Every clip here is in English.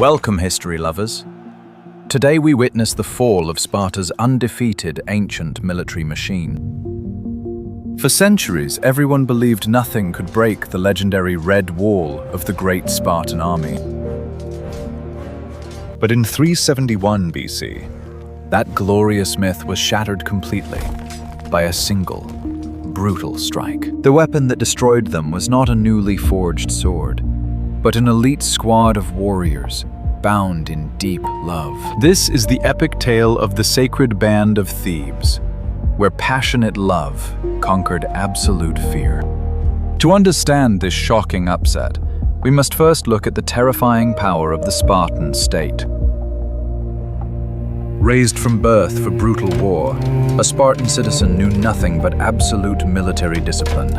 Welcome, history lovers. Today we witness the fall of Sparta's undefeated ancient military machine. For centuries, everyone believed nothing could break the legendary Red Wall of the great Spartan army. But in 371 BC, that glorious myth was shattered completely by a single, brutal strike. The weapon that destroyed them was not a newly forged sword, but an elite squad of warriors bound in deep love. This is the epic tale of the sacred band of Thebes, where passionate love conquered absolute fear. To understand this shocking upset, we must first look at the terrifying power of the Spartan state. Raised from birth for brutal war, a Spartan citizen knew nothing but absolute military discipline.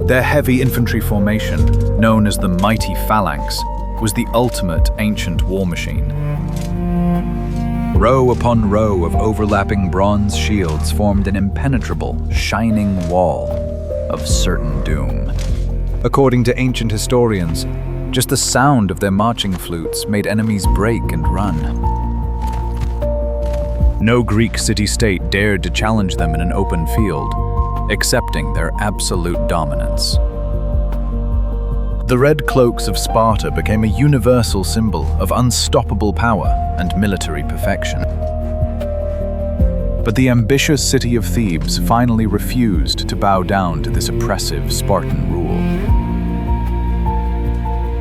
Their heavy infantry formation, known as the mighty phalanx, was the ultimate ancient war machine. Row upon row of overlapping bronze shields formed an impenetrable, shining wall of certain doom. According to ancient historians, just the sound of their marching flutes made enemies break and run. No Greek city-state dared to challenge them in an open field, accepting their absolute dominance. The red cloaks of Sparta became a universal symbol of unstoppable power and military perfection. But the ambitious city of Thebes finally refused to bow down to this oppressive Spartan rule.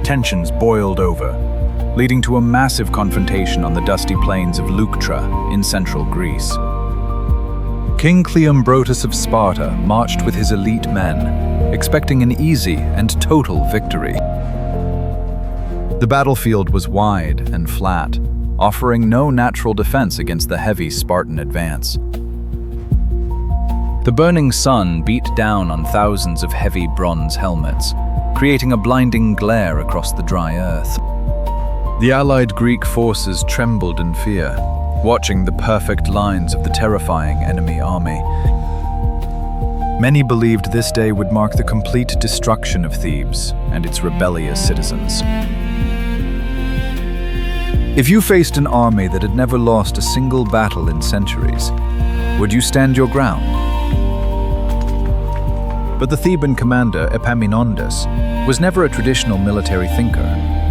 Tensions boiled over, leading to a massive confrontation on the dusty plains of Leuctra in central Greece. King Cleombrotus of Sparta marched with his elite men, expecting an easy and total victory. The battlefield was wide and flat, offering no natural defense against the heavy Spartan advance. The burning sun beat down on thousands of heavy bronze helmets, creating a blinding glare across the dry earth. The allied Greek forces trembled in fear, watching the perfect lines of the terrifying enemy army. Many believed this day would mark the complete destruction of Thebes and its rebellious citizens. If you faced an army that had never lost a single battle in centuries, would you stand your ground? But the Theban commander, Epaminondas, was never a traditional military thinker.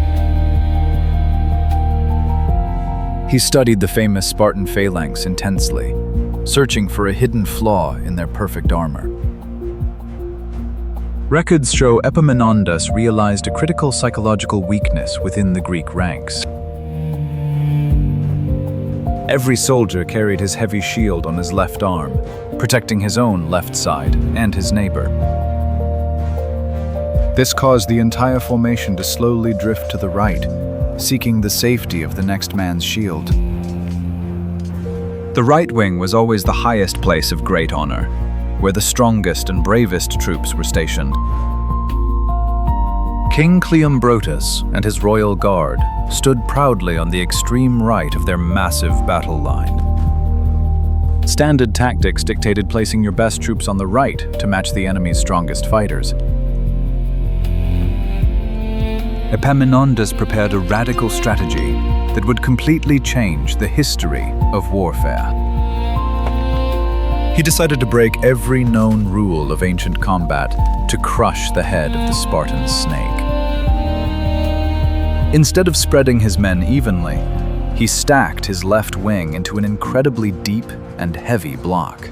He studied the famous Spartan phalanx intensely, searching for a hidden flaw in their perfect armor. Records show Epaminondas realized a critical psychological weakness within the Greek ranks. Every soldier carried his heavy shield on his left arm, protecting his own left side and his neighbor. This caused the entire formation to slowly drift to the right, seeking the safety of the next man's shield. The right wing was always the highest place of great honor, where the strongest and bravest troops were stationed. King Cleombrotus and his royal guard stood proudly on the extreme right of their massive battle line. Standard tactics dictated placing your best troops on the right to match the enemy's strongest fighters. Epaminondas prepared a radical strategy that would completely change the history of warfare. He decided to break every known rule of ancient combat to crush the head of the Spartan snake. Instead of spreading his men evenly, he stacked his left wing into an incredibly deep and heavy block.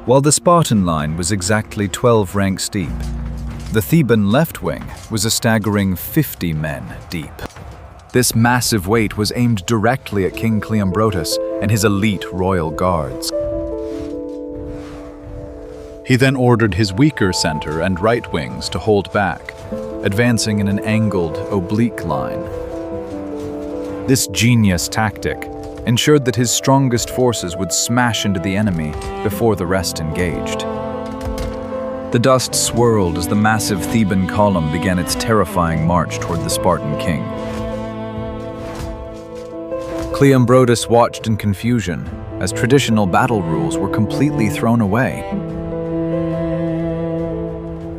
While the Spartan line was exactly 12 ranks deep, the Theban left wing was a staggering 50 men deep. This massive weight was aimed directly at King Cleombrotus and his elite royal guards. He then ordered his weaker center and right wings to hold back, advancing in an angled, oblique line. This genius tactic ensured that his strongest forces would smash into the enemy before the rest engaged. The dust swirled as the massive Theban column began its terrifying march toward the Spartan king. Cleombrotus watched in confusion as traditional battle rules were completely thrown away.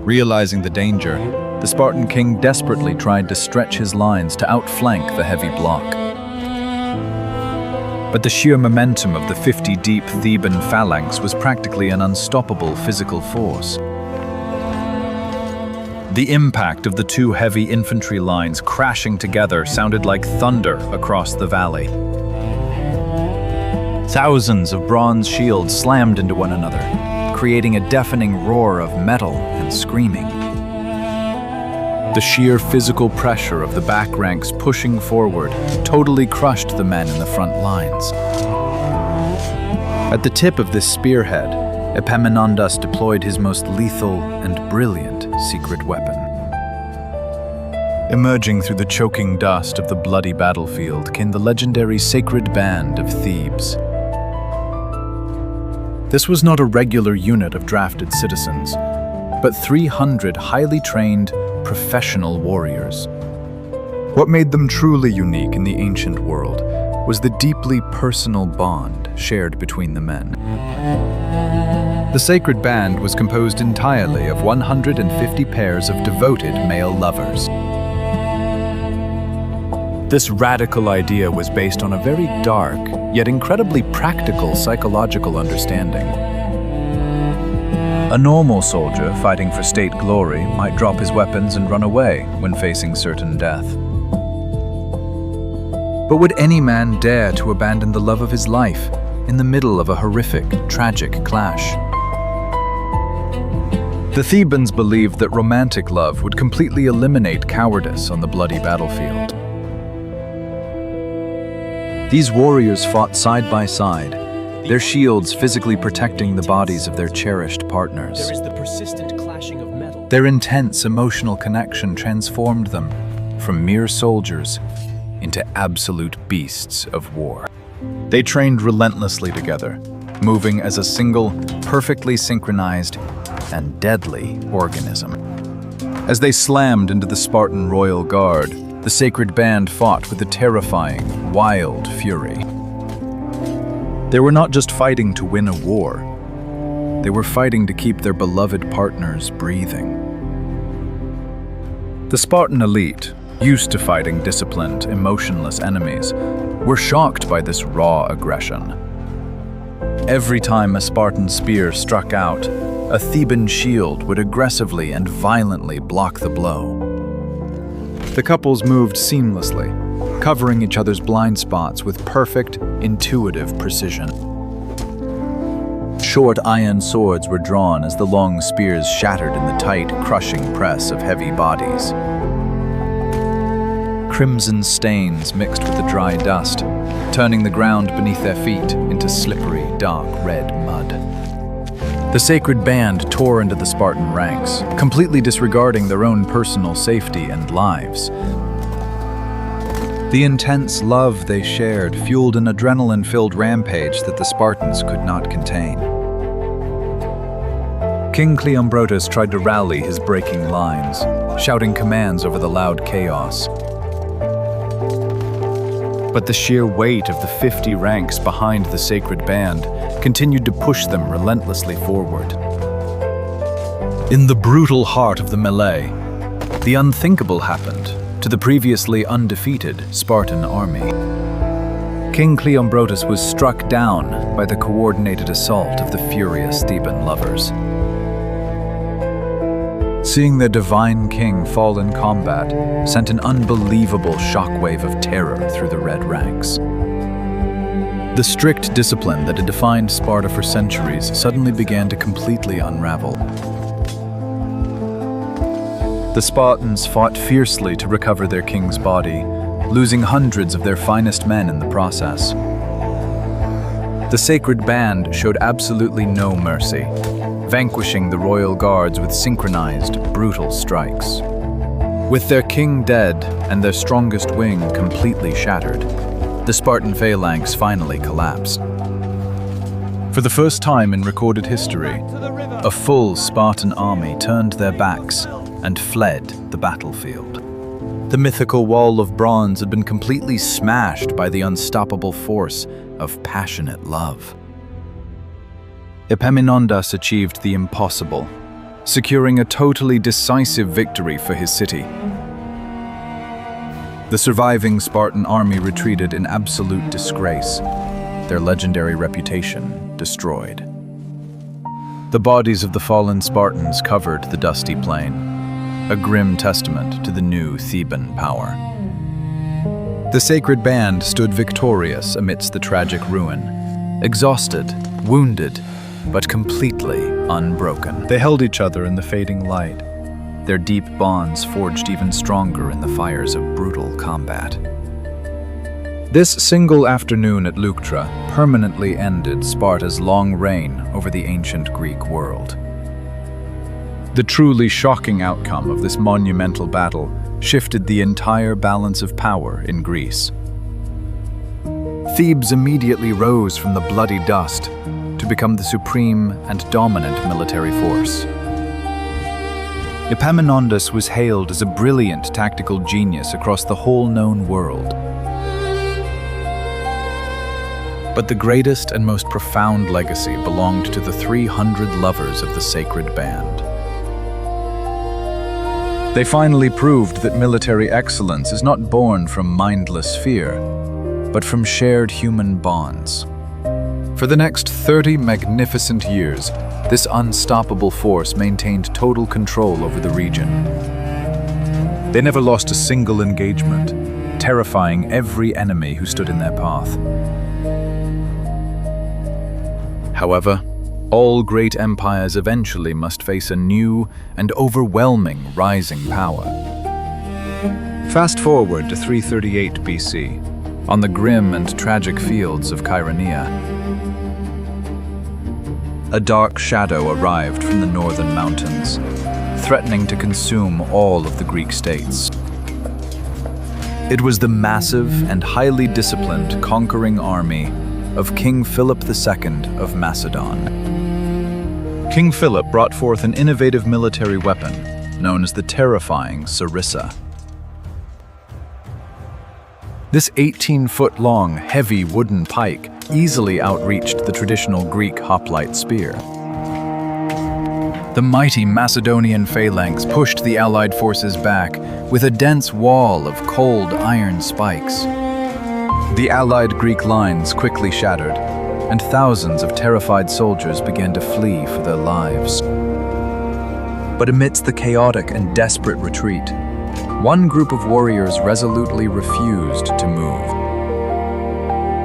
Realizing the danger, the Spartan king desperately tried to stretch his lines to outflank the heavy block. But the sheer momentum of the 50-deep Theban phalanx was practically an unstoppable physical force. The impact of the two heavy infantry lines crashing together sounded like thunder across the valley. Thousands of bronze shields slammed into one another, creating a deafening roar of metal and screaming. The sheer physical pressure of the back ranks pushing forward totally crushed the men in the front lines. At the tip of this spearhead, Epaminondas deployed his most lethal and brilliant secret weapon. Emerging through the choking dust of the bloody battlefield came the legendary sacred band of Thebes. This was not a regular unit of drafted citizens, but 300 highly trained, professional warriors. What made them truly unique in the ancient world was the deeply personal bond shared between the men. The sacred band was composed entirely of 150 pairs of devoted male lovers. This radical idea was based on a very dark, yet incredibly practical psychological understanding. A normal soldier fighting for state glory might drop his weapons and run away when facing certain death. But would any man dare to abandon the love of his life in the middle of a horrific, tragic clash? The Thebans believed that romantic love would completely eliminate cowardice on the bloody battlefield. These warriors fought side by side, their shields physically protecting the bodies of their cherished partners. There is the persistent clashing of metal. Their intense emotional connection transformed them from mere soldiers into absolute beasts of war. They trained relentlessly together, moving as a single, perfectly synchronized and deadly organism. As they slammed into the Spartan royal guard, the sacred band fought with a terrifying, wild fury. They were not just fighting to win a war, they were fighting to keep their beloved partners breathing. The Spartan elite, used to fighting disciplined, emotionless enemies, were shocked by this raw aggression. Every time a Spartan spear struck out, a Theban shield would aggressively and violently block the blow. The couples moved seamlessly, covering each other's blind spots with perfect, intuitive precision. Short iron swords were drawn as the long spears shattered in the tight, crushing press of heavy bodies. Crimson stains mixed with the dry dust, turning the ground beneath their feet into slippery, dark red mud. The sacred band tore into the Spartan ranks, completely disregarding their own personal safety and lives. The intense love they shared fueled an adrenaline-filled rampage that the Spartans could not contain. King Cleombrotus tried to rally his breaking lines, shouting commands over the loud chaos. But the sheer weight of the 50 ranks behind the sacred band continued to push them relentlessly forward. In the brutal heart of the melee, the unthinkable happened to the previously undefeated Spartan army. King Cleombrotus was struck down by the coordinated assault of the furious Theban lovers. Seeing their divine king fall in combat sent an unbelievable shockwave of terror through the red ranks. The strict discipline that had defined Sparta for centuries suddenly began to completely unravel. The Spartans fought fiercely to recover their king's body, losing hundreds of their finest men in the process. The sacred band showed absolutely no mercy, vanquishing the royal guards with synchronized, brutal strikes. With their king dead and their strongest wing completely shattered, the Spartan phalanx finally collapsed. For the first time in recorded history, a full Spartan army turned their backs and fled the battlefield. The mythical wall of bronze had been completely smashed by the unstoppable force of passionate love. Epaminondas achieved the impossible, securing a totally decisive victory for his city. The surviving Spartan army retreated in absolute disgrace, their legendary reputation destroyed. The bodies of the fallen Spartans covered the dusty plain, a grim testament to the new Theban power. The sacred band stood victorious amidst the tragic ruin, exhausted, wounded, but completely unbroken. They held each other in the fading light, their deep bonds forged even stronger in the fires of brutal combat. This single afternoon at Leuctra permanently ended Sparta's long reign over the ancient Greek world. The truly shocking outcome of this monumental battle shifted the entire balance of power in Greece. Thebes immediately rose from the bloody dust to become the supreme and dominant military force. Epaminondas was hailed as a brilliant tactical genius across the whole known world. But the greatest and most profound legacy belonged to the 300 lovers of the sacred band. They finally proved that military excellence is not born from mindless fear, but from shared human bonds. For the next 30 magnificent years, this unstoppable force maintained total control over the region. They never lost a single engagement, terrifying every enemy who stood in their path. However, all great empires eventually must face a new and overwhelming rising power. Fast forward to 338 BC, on the grim and tragic fields of Chaeronea. A dark shadow arrived from the northern mountains, threatening to consume all of the Greek states. It was the massive and highly disciplined conquering army of King Philip II of Macedon. King Philip brought forth an innovative military weapon known as the terrifying sarissa. This 18-foot-long, heavy wooden pike easily outreached the traditional Greek hoplite spear. The mighty Macedonian phalanx pushed the Allied forces back with a dense wall of cold iron spikes. The Allied Greek lines quickly shattered, and thousands of terrified soldiers began to flee for their lives. But amidst the chaotic and desperate retreat, one group of warriors resolutely refused to move.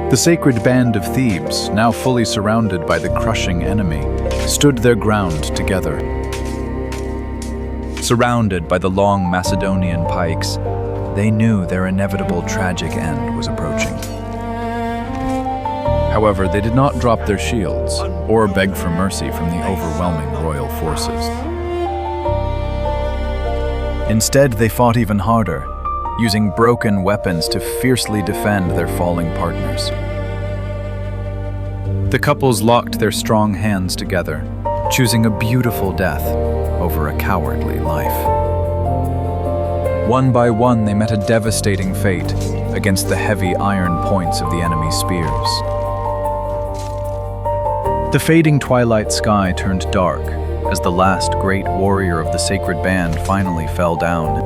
The sacred band of Thebes, now fully surrounded by the crushing enemy, stood their ground together. Surrounded by the long Macedonian pikes, they knew their inevitable tragic end was approaching. However, they did not drop their shields or beg for mercy from the overwhelming royal forces. Instead, they fought even harder, using broken weapons to fiercely defend their falling partners. The couples locked their strong hands together, choosing a beautiful death over a cowardly life. One by one, they met a devastating fate against the heavy iron points of the enemy's spears. The fading twilight sky turned dark as the last great warrior of the sacred band finally fell down.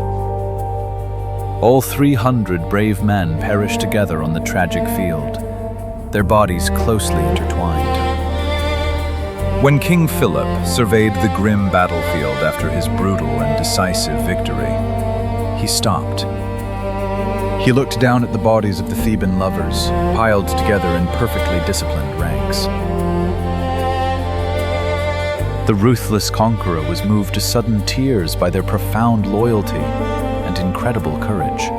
All 300 brave men perished together on the tragic field, their bodies closely intertwined. When King Philip surveyed the grim battlefield after his brutal and decisive victory, he stopped. He looked down at the bodies of the Theban lovers, piled together in perfectly disciplined ranks. The ruthless conqueror was moved to sudden tears by their profound loyalty and incredible courage.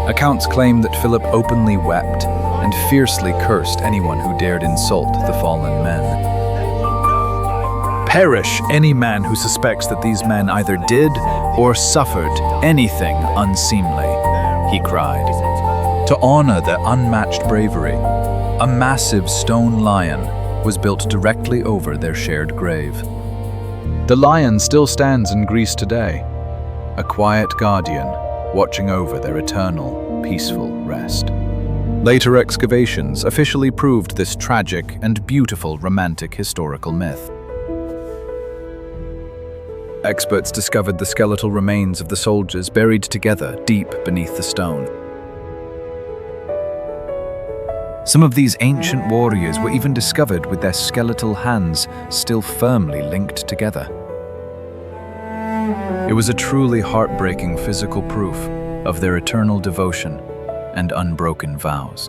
Accounts claim that Philip openly wept and fiercely cursed anyone who dared insult the fallen men. "Perish any man who suspects that these men either did or suffered anything unseemly," he cried. To honor their unmatched bravery, a massive stone lion was built directly over their shared grave. The lion still stands in Greece today, a quiet guardian watching over their eternal, peaceful rest. Later excavations officially proved this tragic and beautiful romantic historical myth. Experts discovered the skeletal remains of the soldiers buried together deep beneath the stone. Some of these ancient warriors were even discovered with their skeletal hands still firmly linked together. It was a truly heartbreaking physical proof of their eternal devotion and unbroken vows.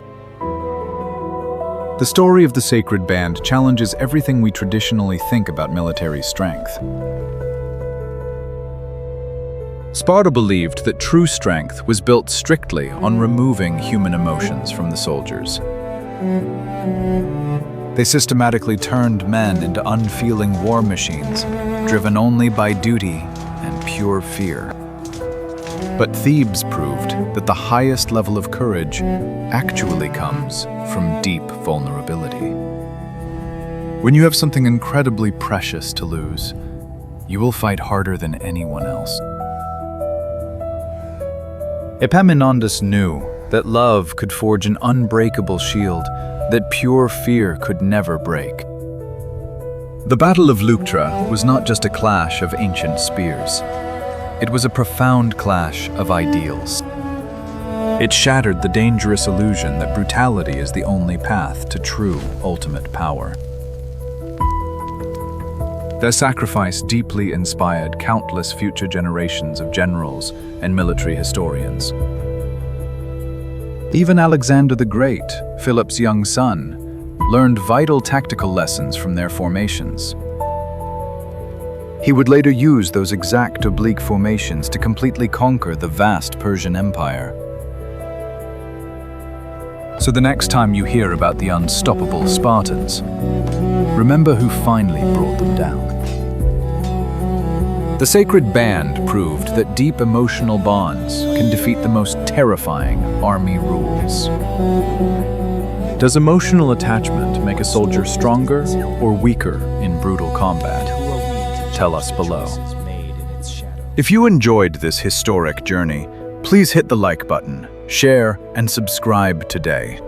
The story of the Sacred Band challenges everything we traditionally think about military strength. Sparta believed that true strength was built strictly on removing human emotions from the soldiers. They systematically turned men into unfeeling war machines, driven only by duty and pure fear. But Thebes proved that the highest level of courage actually comes from deep vulnerability. When you have something incredibly precious to lose, you will fight harder than anyone else. Epaminondas knew that love could forge an unbreakable shield that pure fear could never break. The Battle of Leuctra was not just a clash of ancient spears. It was a profound clash of ideals. It shattered the dangerous illusion that brutality is the only path to true ultimate power. Their sacrifice deeply inspired countless future generations of generals and military historians. Even Alexander the Great, Philip's young son, learned vital tactical lessons from their formations. He would later use those exact oblique formations to completely conquer the vast Persian Empire. So the next time you hear about the unstoppable Spartans, remember who finally brought them down. The Sacred Band proved that deep emotional bonds can defeat the most terrifying army rules. Does emotional attachment make a soldier stronger or weaker in brutal combat? Tell us below. If you enjoyed this historic journey, please hit the like button, share, and subscribe today.